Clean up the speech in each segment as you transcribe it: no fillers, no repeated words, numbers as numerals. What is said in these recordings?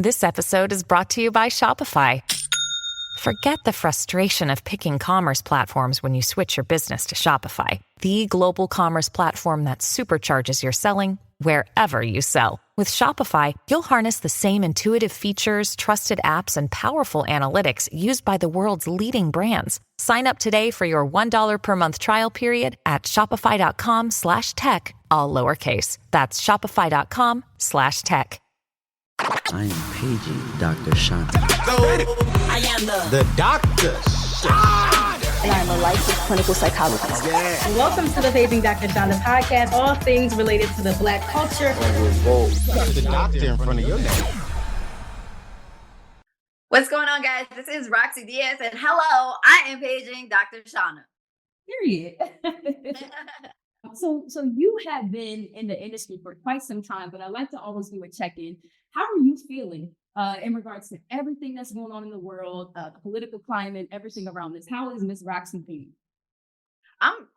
This episode is brought to you by Shopify. Forget the frustration of picking commerce platforms when you switch your business to Shopify, the global commerce platform that supercharges your selling wherever you sell. With Shopify, you'll harness the same intuitive features, trusted apps, and powerful analytics used by the world's leading brands. Sign up today for your $1 per month trial period at shopify.com/tech, all lowercase. That's shopify.com/tech. I am paging Dr. Chanda. I am the Dr. And I'm a licensed clinical psychologist. Yeah. Welcome to the Paging Dr. Chanda podcast, all things related to the Black culture. Revolt. The doctor in front of your name. What's going on, guys? This is Rocsi Diaz, and hello, I am paging Dr. Chanda. Period. So you have been in the industry for quite some time, but I like to always do a check-in. How are you feeling in regards to everything that's going on in the world, the political climate, everything around this? How is Miss Rocsi being? I'm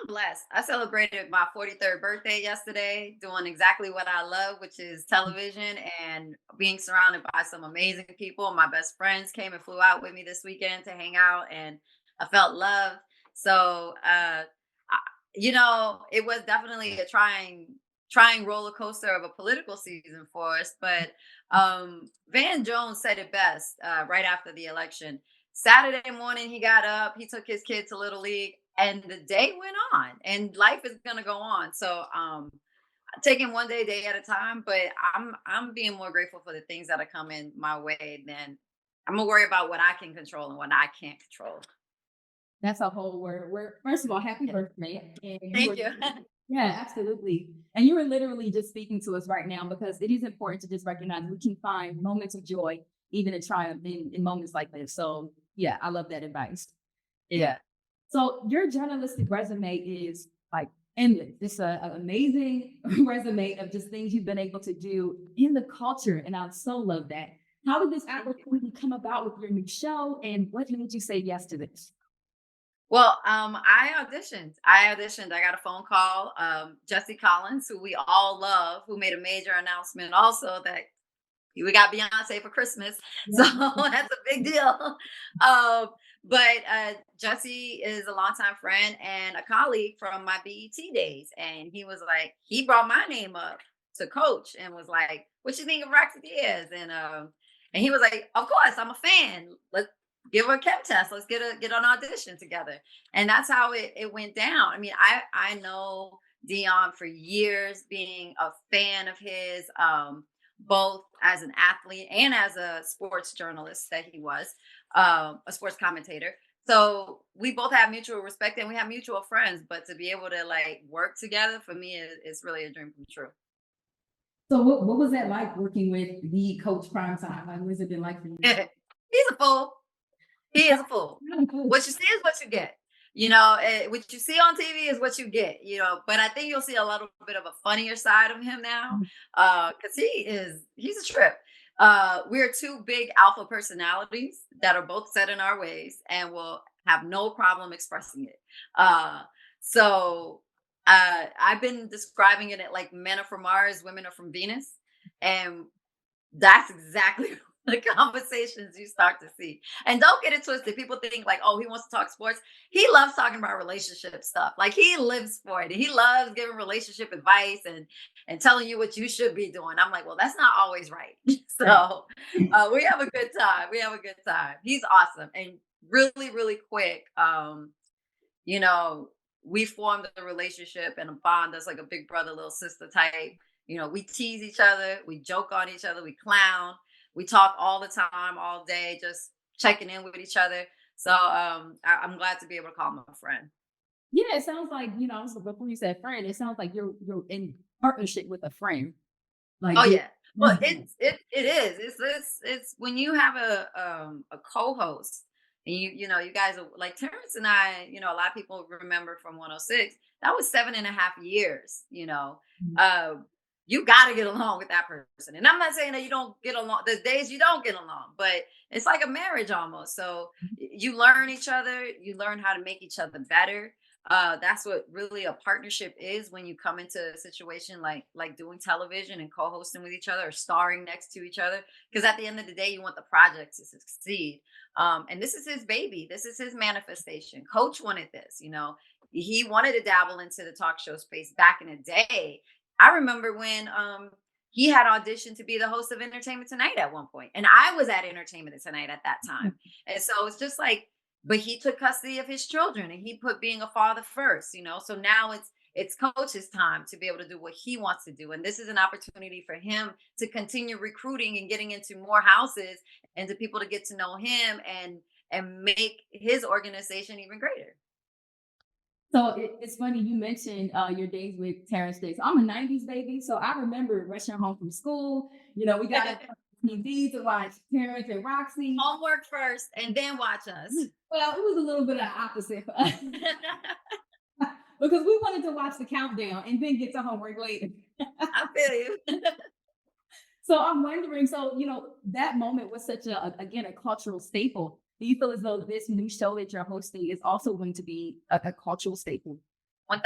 blessed. I celebrated my 43rd birthday yesterday, doing exactly what I love, which is television and being surrounded by some amazing people. My best friends came and flew out with me this weekend to hang out, and I felt love. So, it was definitely a trying roller coaster of a political season for us. But Van Jones said it best right after the election. Saturday morning, he got up, he took his kid to Little League, and the day went on, and life is going to go on. So taking one day at a time, but I'm being more grateful for the things that are coming my way than I'm going to worry about what I can control and what I can't control. That's a whole word. First of all, happy birthday. Thank you. Yeah, absolutely. And you were literally just speaking to us right now, because it is important to just recognize we can find moments of joy, even in triumph in moments like this. So yeah, I love that advice. Yeah. So your journalistic resume is like endless. It's an amazing resume of just things you've been able to do in the culture. And I so love that. How did this opportunity come about with your new show, and what made you say yes to this? Well, I auditioned. I got a phone call. Jesse Collins, who we all love, who made a major announcement also that we got Beyonce for Christmas. So that's a big deal. But Jesse is a longtime friend and a colleague from my BET days. And he brought my name up to coach and was like, what you think of Rocsi Diaz? And he was like, of course, I'm a fan. Let's give her a chem test. Let's get an audition together. And that's how it went down. I mean, I know Deon for years, being a fan of his, both as an athlete and as a sports journalist that he was, a sports commentator. So we both have mutual respect and we have mutual friends, but to be able to work together, for me, it's really a dream come true. So what was that like working with the Coach Primetime? What has it been like for you? He's a fool. He is a fool. What you see is what you get. What you see on TV is what you get, but I think you'll see a little bit of a funnier side of him now. Cause he's a trip. We're two big alpha personalities that are both set in our ways and will have no problem expressing it. So I've been describing it like men are from Mars, women are from Venus. And that's exactly the conversations you start to see. And don't get it twisted. People think he wants to talk sports. He loves talking about relationship stuff. He lives for it. He loves giving relationship advice and telling you what you should be doing. I'm like, well, that's not always right. So we have a good time. He's awesome and really, really quick. We formed a relationship and a bond that's like a big brother, little sister type. We tease each other. We joke on each other. We clown. We talk all the time, all day, just checking in with each other. So I'm glad to be able to call him a friend. Yeah, it sounds like, before you said friend, it sounds like you're in partnership with a friend. Yeah. Well, it is. It's when you have a co-host and you guys are like Terrence and I, a lot of people remember from 106, that was 7.5 years, you got to get along with that person. And I'm not saying that you don't get along. There's days you don't get along, but it's like a marriage almost. So you learn each other. You learn how to make each other better. That's what really a partnership is when you come into a situation like doing television and co-hosting with each other or starring next to each other. Because at the end of the day, you want the project to succeed. And this is his baby. This is his manifestation. Coach wanted this, he wanted to dabble into the talk show space back in the day. I remember when he had auditioned to be the host of Entertainment Tonight at one point, and I was at Entertainment Tonight at that time. And so it's just like, but he took custody of his children and he put being a father first, so now it's Coach's time to be able to do what he wants to do. And this is an opportunity for him to continue recruiting and getting into more houses and to people to get to know him and make his organization even greater. So it's funny you mentioned your days with Terrence Day. So I'm a 90s baby, so I remember rushing home from school. We got TV to watch Terrence and Rocsi. Homework first and then watch us. Well, it was a little bit of opposite for us. Because we wanted to watch the countdown and then get to homework later. I feel you. So I'm wondering, that moment was such a cultural staple. Do you feel as though this new show that you're hosting is also going to be a cultural staple? 1000%.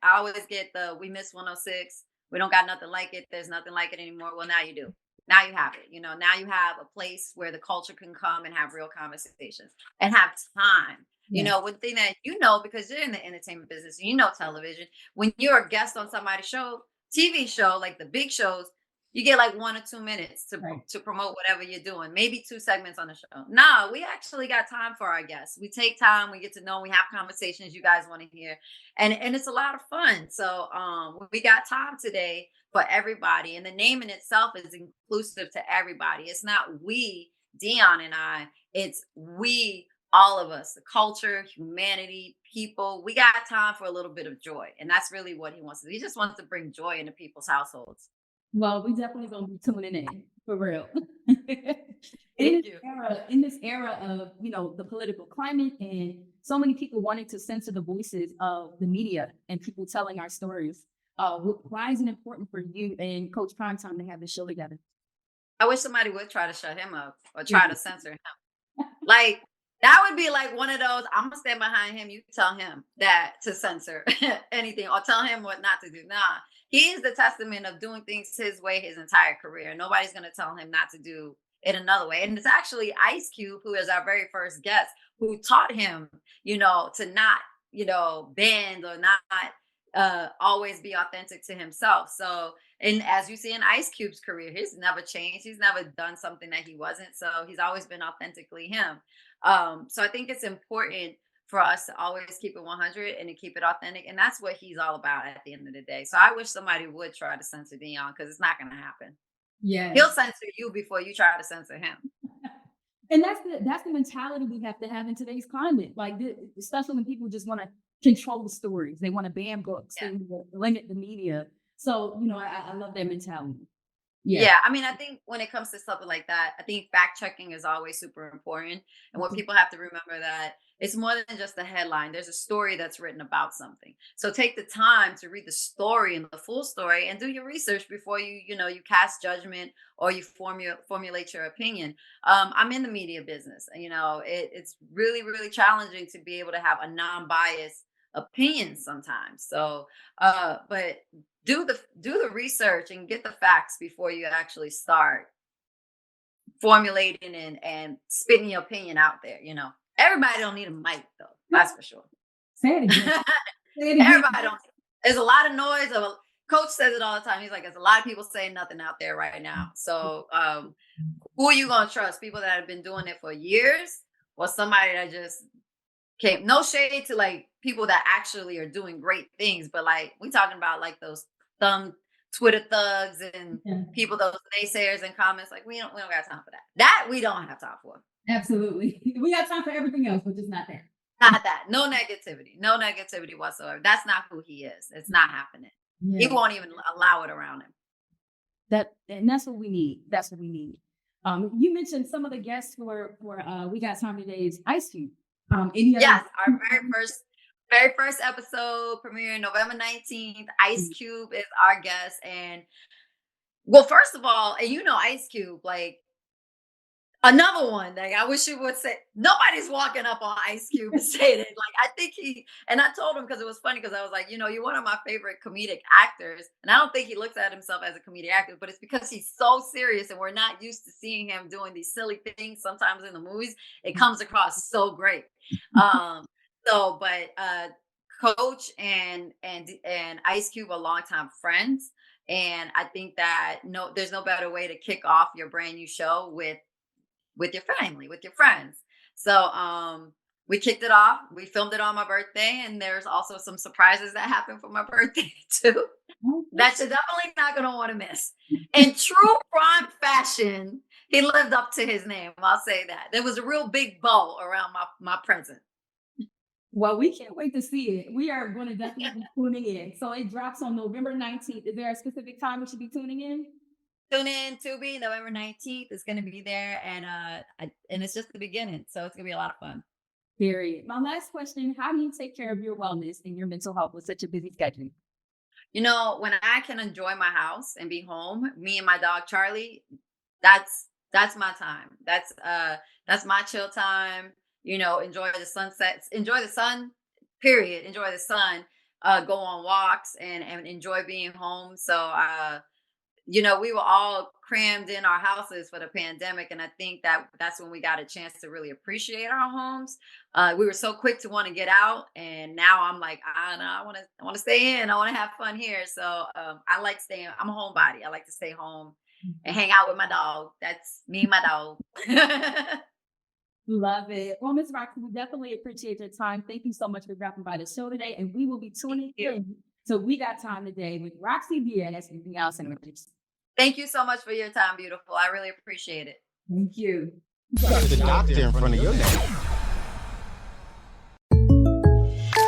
I always get we miss 106. We don't got nothing like it. There's nothing like it anymore. Well, now you do. Now you have it. Now you have a place where the culture can come and have real conversations and have time. Yeah. One thing that because you're in the entertainment business, television, when you're a guest on somebody's show, TV show, like the big shows, you get like 1 or 2 minutes to promote whatever you're doing, maybe 2 segments on the show. No, we actually got time for our guests. We take time, we get to know, we have conversations you guys want to hear. And it's a lot of fun. So we got time today for everybody. And the name in itself is inclusive to everybody. It's not we, Deon and I, it's we, all of us, the culture, humanity, people. We got time for a little bit of joy. And that's really what he wants to do. He just wants to bring joy into people's households. Well, we definitely gonna be tuning in for real. In this era of the political climate and so many people wanting to censor the voices of the media and people telling our stories, why is it important for you and Coach Primetime to have this show together? I wish somebody would try to shut him up or try to censor him. Like that would be like one of those. I'm gonna stand behind him. You tell him that to censor anything or tell him what not to do. Nah. He is the testament of doing things his way his entire career. Nobody's going to tell him not to do it another way. And it's actually Ice Cube, who is our very first guest, who taught him, to not, bend or not always be authentic to himself. So, and as you see in Ice Cube's career, he's never changed. He's never done something that he wasn't. So he's always been authentically him. So I think it's important for us to always keep it 100 and to keep it authentic. And that's what he's all about at the end of the day. So I wish somebody would try to censor Deon because it's not going to happen. Yeah. He'll censor you before you try to censor him. And that's the mentality we have to have in today's climate. Like, especially when people just want to control the stories. They want to ban books, they limit the media. So, I love that mentality. Yeah. I mean, I think when it comes to stuff like that, I think fact checking is always super important. And what people have to remember that it's more than just a headline. There's a story that's written about something. So take the time to read the story and the full story and do your research before you cast judgment or you formulate your opinion. I'm in the media business. It's really, really challenging to be able to have a non-biased opinion sometimes. So, but do the research and get the facts before you actually start formulating and spitting your opinion out there. Everybody don't need a mic though. That's for sure. Say it again. Everybody don't. There's a lot of noise. Coach says it all the time. He's like, there's a lot of people saying nothing out there right now. So who are you going to trust? People that have been doing it for years or somebody that just came? No shade to like people that actually are doing great things. But like we talking about like those Twitter thugs and people, those naysayers and comments. Like we don't got time for that. That we don't have time for. Absolutely. We got time for everything else, but just not there. Not that. No negativity whatsoever. That's not who he is. It's not happening. Yeah. He won't even allow it around him. That's what we need. That's what we need. You mentioned some of the guests for We Got Time Today is Ice Cube. Yes, our very first episode premiering November 19th. Ice Cube is our guest. And well, first of all, and Ice Cube, like Another one, like I wish you would say, nobody's walking up on Ice Cube and saying it. Like I think and I told him because it was funny because I was like, you're one of my favorite comedic actors, and I don't think he looks at himself as a comedic actor, but it's because he's so serious, and we're not used to seeing him doing these silly things. Sometimes in the movies, it comes across so great. But Coach and Ice Cube are longtime friends, and I think that there's no better way to kick off your brand new show with your family, with your friends. So we kicked it off. We filmed it on my birthday, and there's also some surprises that happened for my birthday too. That you're definitely not gonna want to miss. In true Prime fashion, he lived up to his name. I'll say that. There was a real big bow around my present. Well, we can't wait to see it. We are going to definitely be tuning in. So it drops on November 19th. Is there a specific time we should be tuning in? Tune in, Tubi, November 19th. It's going to be there. And it's just the beginning. So it's going to be a lot of fun. Period. My last question, how do you take care of your wellness and your mental health with such a busy schedule? When I can enjoy my house and be home, me and my dog, Charlie, that's my time. That's my chill time. Enjoy the sunsets, enjoy the sun, period. Enjoy the sun, go on walks and enjoy being home. So, we were all crammed in our houses for the pandemic. And I think that's when we got a chance to really appreciate our homes. We were so quick to want to get out. And now I'm like, I want to stay in. I want to have fun here. So I like staying. I'm a homebody. I like to stay home and hang out with my dog. That's me and my dog. Love it. Well, Ms. Rocsi, we definitely appreciate your time. Thank you so much for dropping by the show today. And we will be tuning in. So We Got Time Today with Rocsi Diaz and Deon Sanders. Thank you so much for your time, beautiful. I really appreciate it. Thank you. You got the doctor in front of your name.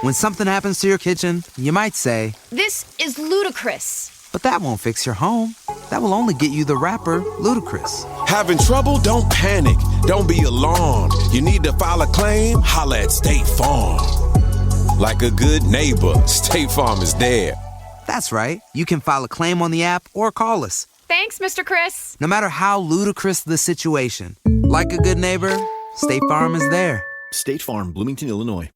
When something happens to your kitchen, you might say, "This is ludicrous." but that won't fix your home. That will only get you the rapper, Ludacris. Having trouble? Don't panic. Don't be alarmed. You need to file a claim? Holla at State Farm. Like a good neighbor, State Farm is there. That's right. You can file a claim on the app or call us. Thanks, Mr. Chris. No matter how ludicrous the situation, like a good neighbor, State Farm is there. State Farm, Bloomington, Illinois.